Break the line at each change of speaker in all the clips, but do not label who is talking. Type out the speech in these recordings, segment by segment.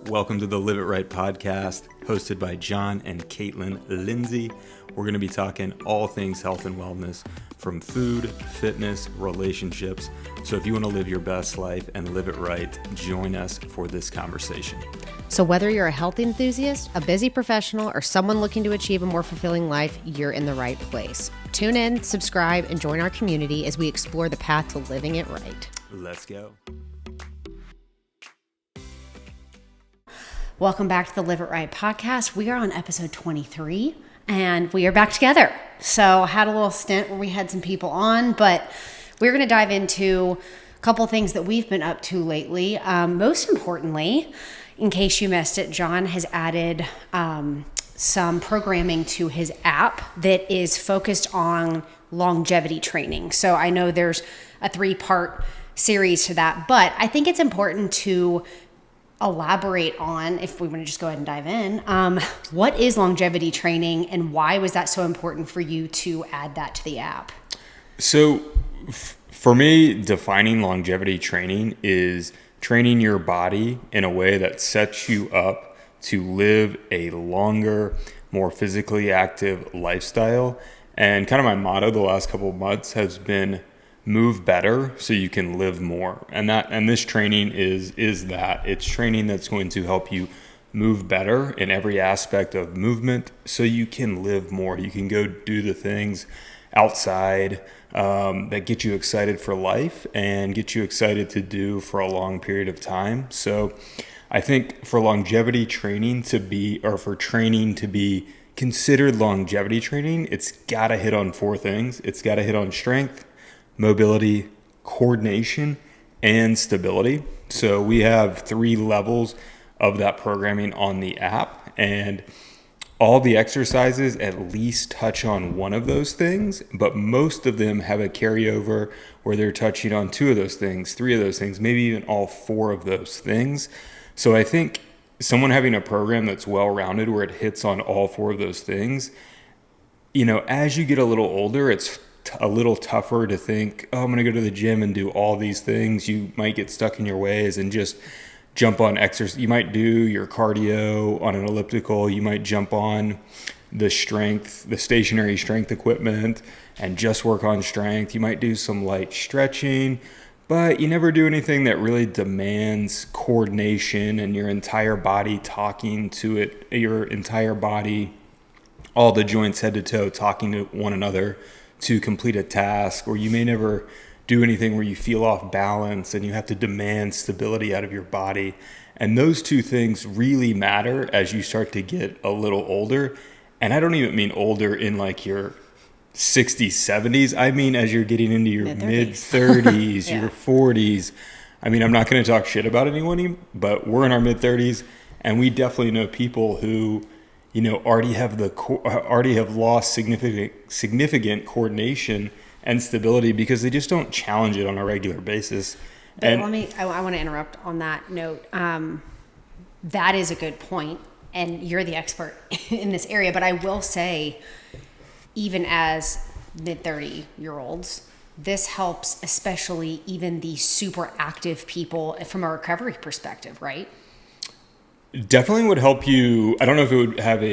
Welcome to the Live It Right podcast, hosted by John and Caitlin Lindsay. We're going to be talking all things health and wellness, from food, fitness, relationships. So if you want to live your best life and live it right, join us for this conversation.
So whether you're a health enthusiast, a busy professional, or someone looking to achieve a more fulfilling life, you're in the right place. Tune in, subscribe, and join our community as we explore the path to living it right.
Let's go.
Welcome back to the Live It Right podcast. We are on episode 23 and we are back together. So I had a little stint where we had some people on, but we're going to dive into a couple things that we've been up to lately. Most importantly, in case you missed it, John has added some programming to his app that is focused on longevity training. So I know there's a 3-part series to that, but I think it's important to elaborate on, if we want to just go ahead and dive in, what is longevity training and why was that so important for you to add that to the app?
So for me, defining longevity training is training your body in a way that sets you up to live a longer, more physically active lifestyle. And kind of my motto the last couple of months has been move better so you can live more. And this training is that. It's training that's going to help you move better in every aspect of movement so you can live more. You can go do the things outside that get you excited for life and get you excited to do for a long period of time. So I think for longevity training to be, or for training to be considered longevity training, it's got to hit on 4 things. It's got to hit on strength, mobility, coordination, and stability. So we have 3 levels of that programming on the app, and all the exercises at least touch on one of those things, but most of them have a carryover where they're touching on 2 of those things, 3 of those things, maybe even all 4 of those things. So I think someone having a program that's well-rounded where it hits on all 4 of those things, as you get a little older, it's a little tougher to think, I'm going to go to the gym and do all these things. You might get stuck in your ways and just jump on exercise. You might do your cardio on an elliptical. You might jump on the stationary strength equipment and just work on strength. You might do some light stretching, but you never do anything that really demands coordination and your entire body talking to it, your entire body, all the joints head to toe talking to one another to complete a task. Or you may never do anything where you feel off balance and you have to demand stability out of your body. And those 2 things really matter as you start to get a little older. And I don't even mean older in like your 60s, 70s. I mean as you're getting into your mid-30s, yeah. Your 40s. I mean, I'm not going to talk shit about anyone, but we're in our mid-30s, and we definitely know people who already have lost significant coordination and stability because they just don't challenge it on a regular basis.
And I want to interrupt on that note. That is a good point, and you're the expert in this area. But I will say, even as mid-30-year-olds, this helps, especially even the super active people from a recovery perspective, right?
Definitely would help you. I don't know if it would have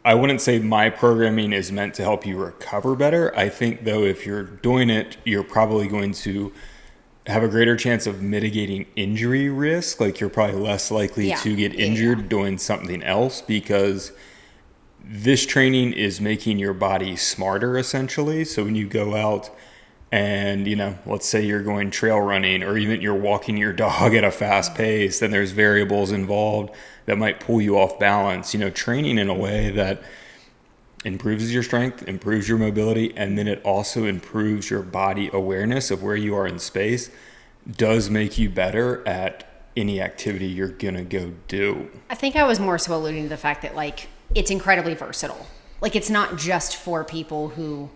I wouldn't say my programming is meant to help you recover better. I think though, if you're doing it, you're probably going to have a greater chance of mitigating injury risk. Like you're probably less likely to get injured doing something else, because this training is making your body smarter essentially. So when you go out and, let's say you're going trail running, or even you're walking your dog at a fast pace, then there's variables involved that might pull you off balance. Training in a way that improves your strength, improves your mobility, and then it also improves your body awareness of where you are in space, does make you better at any activity you're going to go do.
I think I was more so alluding to the fact that it's incredibly versatile. It's not just for people who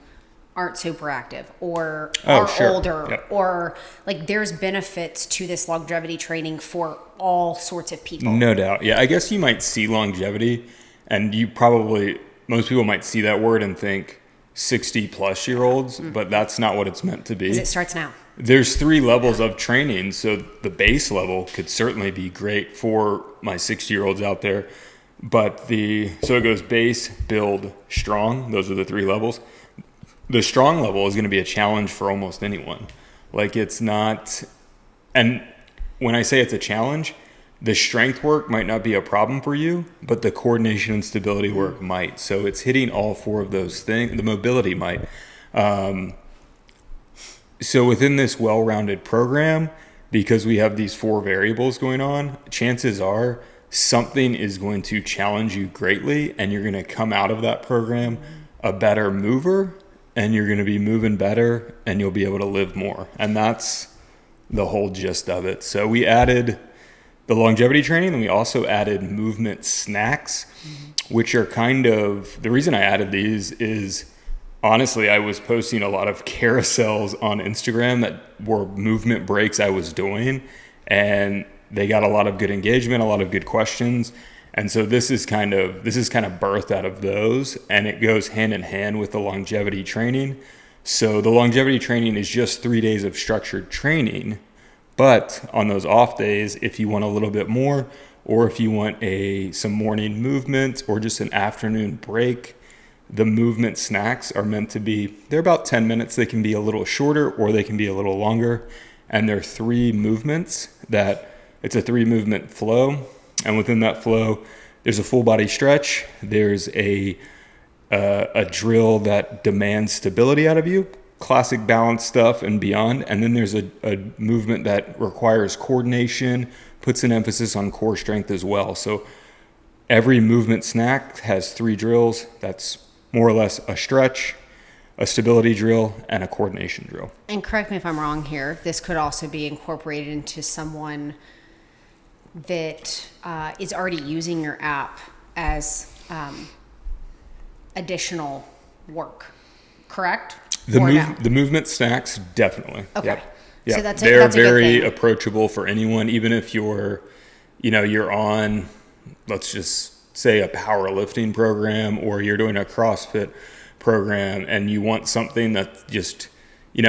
aren't super active or are older, yep. Or there's benefits to this longevity training for all sorts of people.
No doubt. Yeah. I guess you might see longevity, and most people might see that word and think 60 plus year olds, but that's not what it's meant to be.
Because it starts now.
There's 3 levels of training. So the base level could certainly be great for my 60-year-olds out there. But so it goes base, build, strong. Those are the 3 levels. The strong level is going to be a challenge for almost anyone. Like it's not, and when I say it's a challenge, the strength work might not be a problem for you, but the coordination and stability work might. So it's hitting all 4 of those things. The mobility might. So within this well-rounded program, because we have these 4 variables going on, chances are something is going to challenge you greatly, and you're going to come out of that program a better mover, and you're going to be moving better, and you'll be able to live more. And that's the whole gist of it. So we added the longevity training, and we also added movement snacks, which are kind of, the reason I added these is, honestly, I was posting a lot of carousels on Instagram that were movement breaks I was doing, and they got a lot of good engagement, a lot of good questions. And so this is kind of birthed out of those, and it goes hand in hand with the longevity training. So the longevity training is just 3 days of structured training, but on those off days, if you want a little bit more, or if you want some morning movement or just an afternoon break, the movement snacks are meant to be, they're about 10 minutes. They can be a little shorter or they can be a little longer. And they're 3 movements it's a 3 movement flow. And within that flow, there's a full body stretch. There's a drill that demands stability out of you, classic balance stuff and beyond. And then there's a movement that requires coordination, puts an emphasis on core strength as well. So every movement snack has 3 drills. That's more or less a stretch, a stability drill, and a coordination drill.
And correct me if I'm wrong here, this could also be incorporated into someone that is already using your app as additional work, correct?
The movement snacks, definitely.
Okay.
Yep.
So that's
they're
a
very
good thing.
approachable for anyone, even if you're on, let's just say, a powerlifting program, or you're doing a CrossFit program and you want something that just,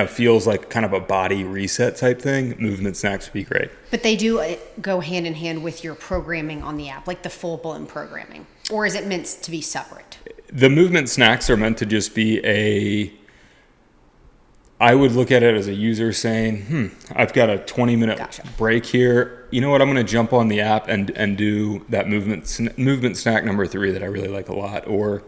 feels like kind of a body reset type thing, movement snacks would be great.
But they do go hand in hand with your programming on the app, like the full blown programming, or is it meant to be separate?
The movement snacks are meant to just be I would look at it as a user saying, I've got a 20-minute break here. You know what? I'm going to jump on the app and do that movement snack number 3 that I really like a lot. Or,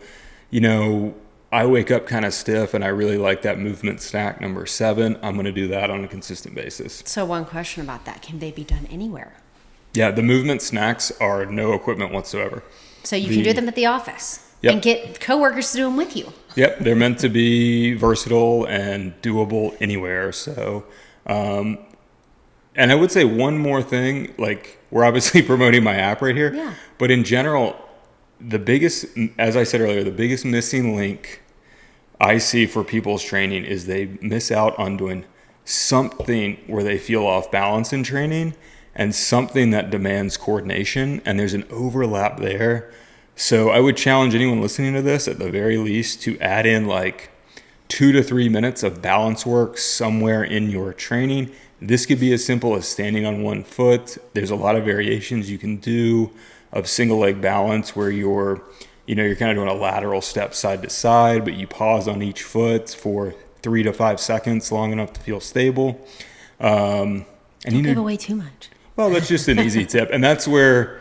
I wake up kind of stiff and I really like that movement snack number 7. I'm going to do that on a consistent basis.
So one question about that, can they be done anywhere?
Yeah, the movement snacks are no equipment whatsoever.
So you can do them at the office.
Yep.
And get coworkers to do them with you.
Yep, they're meant to be versatile and doable anywhere. So, and I would say one more thing, like we're obviously promoting my app right here,
Yeah.
But in general, as I said earlier, the biggest missing link I see for people's training is they miss out on doing something where they feel off balance in training and something that demands coordination, and there's an overlap there. So I would challenge anyone listening to this, at the very least, to add in like 2 to 3 minutes of balance work somewhere in your training. This could be as simple as standing on one foot. There's a lot of variations you can do of single leg balance where you're kind of doing a lateral step side to side, but you pause on each foot for 3 to 5 seconds, long enough to feel stable.
Don't give away too much.
Well, that's just an easy tip. And that's where,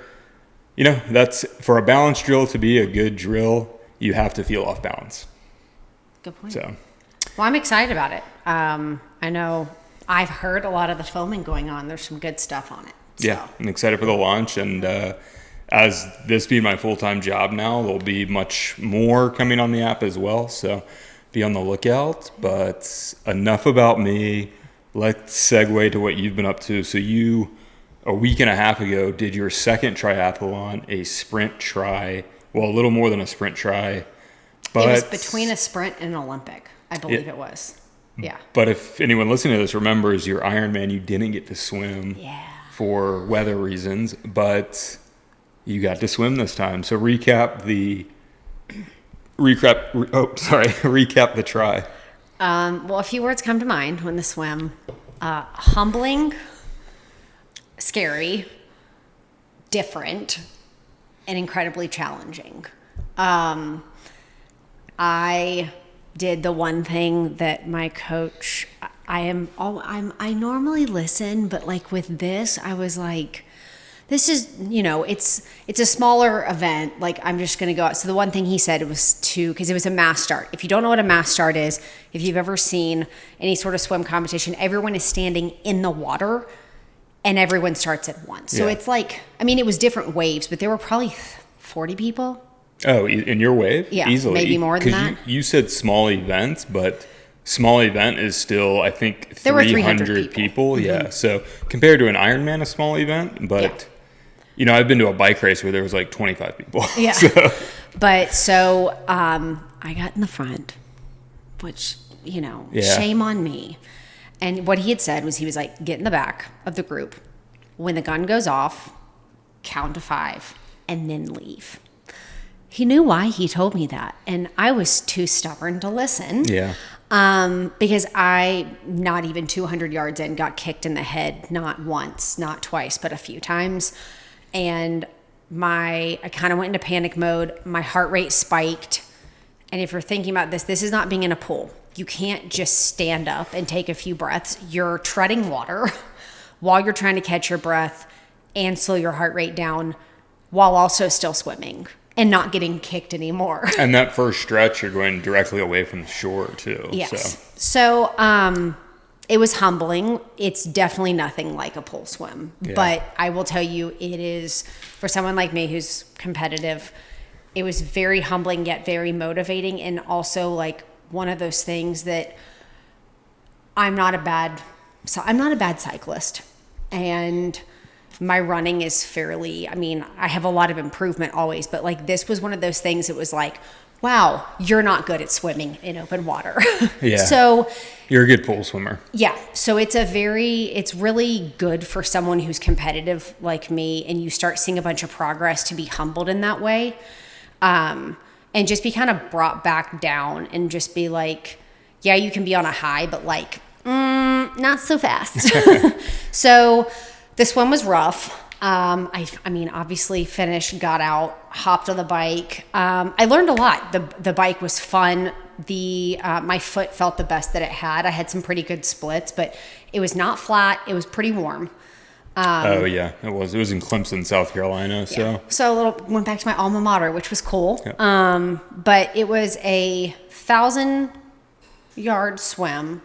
that's for a balance drill to be a good drill, you have to feel off balance.
Good point.
So,
well, I'm excited about it. I know I've heard a lot of the filming going on. There's some good stuff on it. So.
Yeah, I'm excited for the launch. And as this being my full-time job now, there'll be much more coming on the app as well. So be on the lookout. But enough about me. Let's segue to what you've been up to. So you, a week and a half ago, did your second triathlon, a sprint tri. Well, a little more than a sprint tri. But
it was between a sprint and an Olympic, I believe it was. Yeah.
But if anyone listening to this remembers your Ironman, you didn't get to swim for weather reasons, but you got to swim this time. So recap the tri.
Well, a few words come to mind when the swim. Humbling, scary, different, and incredibly challenging. I did the one thing that my coach, I normally listen, but like with this, I was like, this is, it's a smaller event. Like, I'm just going to go out. So the one thing he said was because it was a mass start. If you don't know what a mass start is, if you've ever seen any sort of swim competition, everyone is standing in the water and everyone starts at once. So it's like, it was different waves, but there were probably 40 people.
Oh, in your wave?
Yeah,
easily.
maybe more than that.
You said small events, but small event is still, I think, 300,
there were 300
people.
Mm-hmm.
Yeah. So compared to an Ironman, a small event, but I've been to a bike race where there was like 25 people.
Yeah. But I got in the front, which, shame on me. And what he had said was, he was like, get in the back of the group. When the gun goes off, count to 5 and then leave. He knew why he told me that. And I was too stubborn to listen.
Yeah.
Because I, not even 200 yards in, got kicked in the head, not once, not twice, but a few times. And I kind of went into panic mode. My heart rate spiked. And if you're thinking about this is not being in a pool. You can't just stand up and take a few breaths. You're treading water while you're trying to catch your breath and slow your heart rate down while also still swimming and not getting kicked anymore.
And that first stretch, you're going directly away from the shore too.
Yes. So it was humbling. It's definitely nothing like a pool swim. Yeah. But I will tell you, it is, for someone like me who's competitive, it was very humbling yet very motivating, and also like one of those things that I'm not a bad cyclist, and my running is fairly, I have a lot of improvement always, but like this was one of those things that was like, wow, you're not good at swimming in open water.
Yeah.
So
you're a good pool swimmer.
Yeah. So it's really good for someone who's competitive like me, and you start seeing a bunch of progress, to be humbled in that way. And just be kind of brought back down and just be like, yeah, you can be on a high, but like, not so fast. So the swim was rough. Obviously finished, got out, hopped on the bike. I learned a lot. The bike was fun. My foot felt the best that it had. I had some pretty good splits, but it was not flat. It was pretty warm.
It was. It was in Clemson, South Carolina.
Yeah. So went back to my alma mater, which was cool. Yeah. But it was a 1,000-meter swim,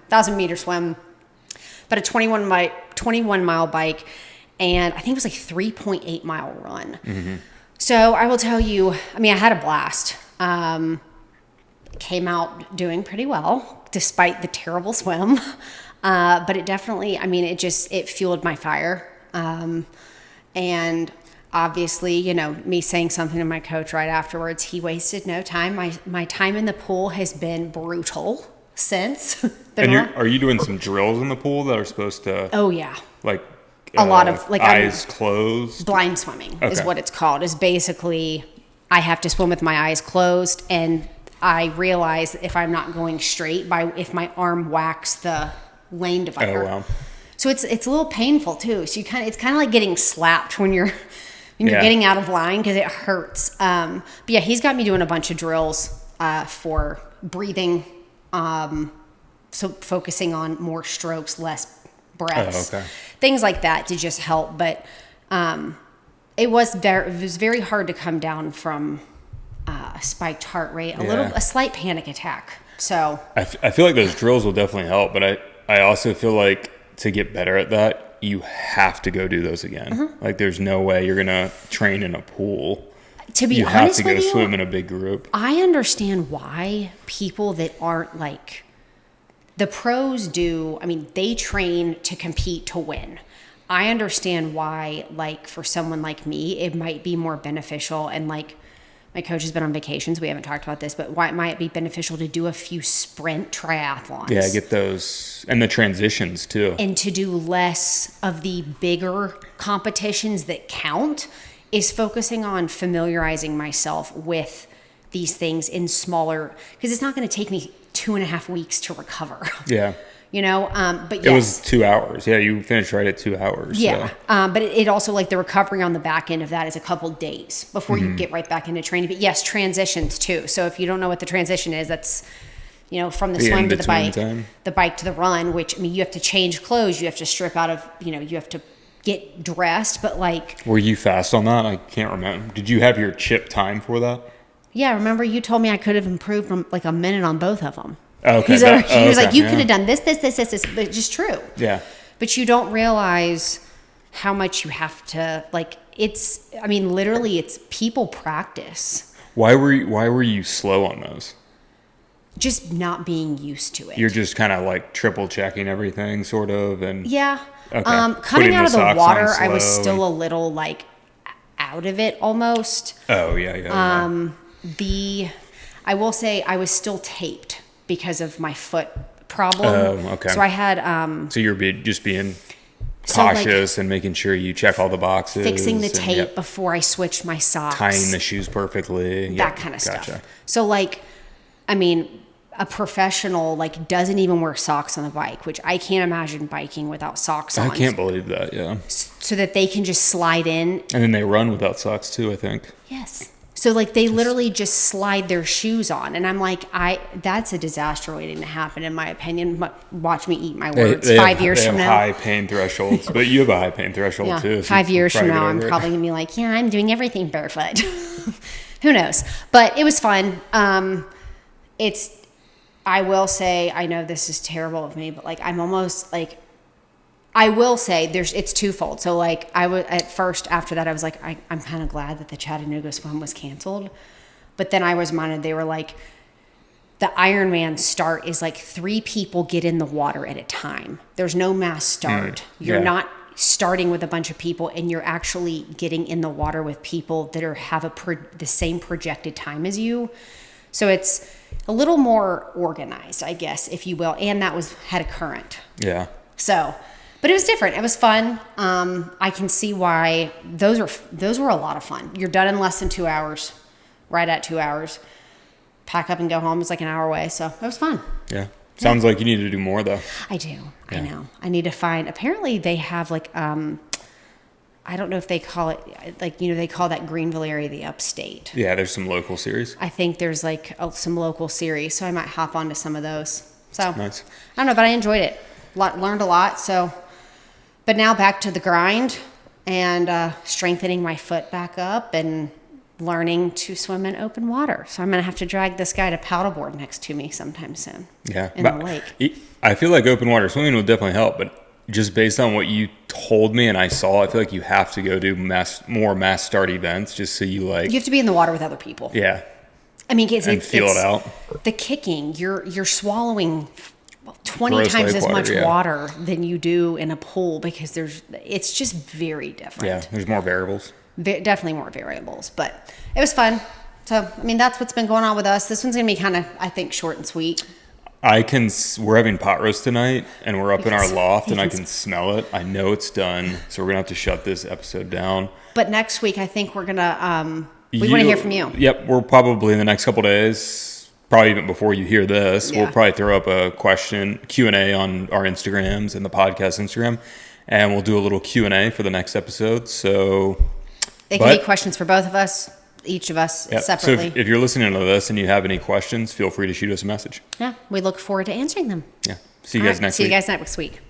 but a 21-mile bike. And I think it was like 3.8-mile run. Mm-hmm. So I will tell you, I had a blast. Came out doing pretty well, despite the terrible swim. But it definitely, it fueled my fire. And obviously, me saying something to my coach right afterwards, he wasted no time. My time in the pool has been brutal since.
Are you doing some drills in the pool that are supposed to?
Oh yeah.
Like
a lot of like
eyes closed.
Blind swimming is what it's called. Is basically I have to swim with my eyes closed, and I realize if I'm not going straight, if my arm whacks the lane divider.
Oh wow.
So it's a little painful too. So it's kind of like getting slapped when you're getting out of line, because it hurts. But yeah, he's got me doing a bunch of drills for breathing. So focusing on more strokes, less breaths, things like that to just help. But it was very hard to come down from a spiked heart rate, a slight panic attack. So
I feel like those drills will definitely help, but I also feel like to get better at that, you have to go do those again. Mm-hmm. Like there's no way you're gonna train in a pool.
To be
you
honest
have to
with
go
you,
swim in a big group.
I understand why people that aren't like the pros do. They train to compete to win. I understand why, like for someone like me, it might be more beneficial. And like my coach has been on vacations. We haven't talked about this, but why it might be beneficial to do a few sprint triathlons.
Yeah, get those and the transitions too.
And to do less of the bigger competitions that count, is focusing on familiarizing myself with these things in smaller, because it's not going to take me 2.5 weeks to recover.
Yeah.
But yes.
It was 2 hours. Yeah, you finished right at 2 hours.
Yeah.
So.
But it also, like, the recovery on the back end of that is a couple days before you get right back into training. But yes, transitions too. So if you don't know what the transition is, that's, from the swim to the bike, the bike to the run, which, I mean, you have to change clothes. You have to strip out of, you have to get dressed. But like.
Were you fast on that? I can't remember. Did you have your chip time for that?
Yeah. Remember you told me I could have improved from like a minute on both of them.
Okay.
He was like, you could have done this, but it's just true.
Yeah.
But you don't realize how much you have to, like, literally it's people practice.
Why were you slow on those?
Just not being used to it.
You're just kind of like triple checking everything sort of. And
yeah.
Okay.
Coming out of the water, I was still a little like out of it almost.
Oh yeah.
I will say I was still taped because of my foot problem.
Oh, okay.
So I had.
So you're just being cautious and making sure you check all the boxes.
Fixing the tape before I switched my socks.
Tying the shoes perfectly.
That kind of stuff. So like, a professional like doesn't even wear socks on the bike, which I can't imagine biking without socks on.
I can't believe that. Yeah.
So that they can just slide in.
And then they run without socks too, I think.
Yes. So like they literally just slide their shoes on, and I'm like, that's a disaster waiting to happen in my opinion. Watch me eat my words. 5 years from now,
high pain thresholds, but you have a high pain threshold too.
5 years from now, I'm probably gonna be like, yeah, I'm doing everything barefoot. Who knows? But it was fun. I will say, I know this is terrible of me, but like I'm almost like. I will say it's twofold. So like I was at first after that I was like I'm kind of glad that the Chattanooga swim was canceled, but then I was reminded they were like the Ironman start is like 3 people get in the water at a time. There's no mass start. You're not starting with a bunch of people, and you're actually getting in the water with people that have the same projected time as you. So it's a little more organized, I guess, if you will, and that had a current.
Yeah.
So. But it was different. It was fun. I can see why those were a lot of fun. You're done in less than 2 hours, right at 2 hours. Pack up and go home. It's like an hour away. So it was fun.
Yeah. Sounds like you need to do more though.
I do. Yeah. I know. I need to find, apparently they have like, I don't know if they call it, like, they call that Greenville area the upstate.
Yeah, there's some local series.
I think there's like some local series. So I might hop onto some of those. So
nice.
I don't know, but I enjoyed it. Learned a lot. So. But now back to the grind and strengthening my foot back up and learning to swim in open water. So I'm going to have to drag this guy to paddleboard next to me sometime soon.
Yeah.
In the lake.
I feel like open water swimming will definitely help, but just based on what you told me and I saw, I feel like you have to go do more mass start events just so you like.
You have to be in the water with other people.
Yeah.
I mean,
feel it out.
The kicking, you're swallowing 20 times as much water than you do in a pool because it's just very different.
Yeah, there's more variables.
Definitely more variables, but it was fun. So, that's what's been going on with us. This one's going to be kind of, I think, short and sweet.
We're having pot roast tonight and we're up in our loft and I can smell it. I know it's done. So we're going to have to shut this episode down.
But next week, I think we're going to, we want to hear from you.
Yep. We're probably in the next couple days, probably even before you hear this, we'll probably throw up a Q&A on our Instagrams and the podcast Instagram, and we'll do a little Q&A for the next episode. So
they can be questions for both of us, each of us separately.
So if you're listening to this and you have any questions, feel free to shoot us a message.
Yeah, we look forward to answering them.
Yeah. See you guys next week.
See you guys next week.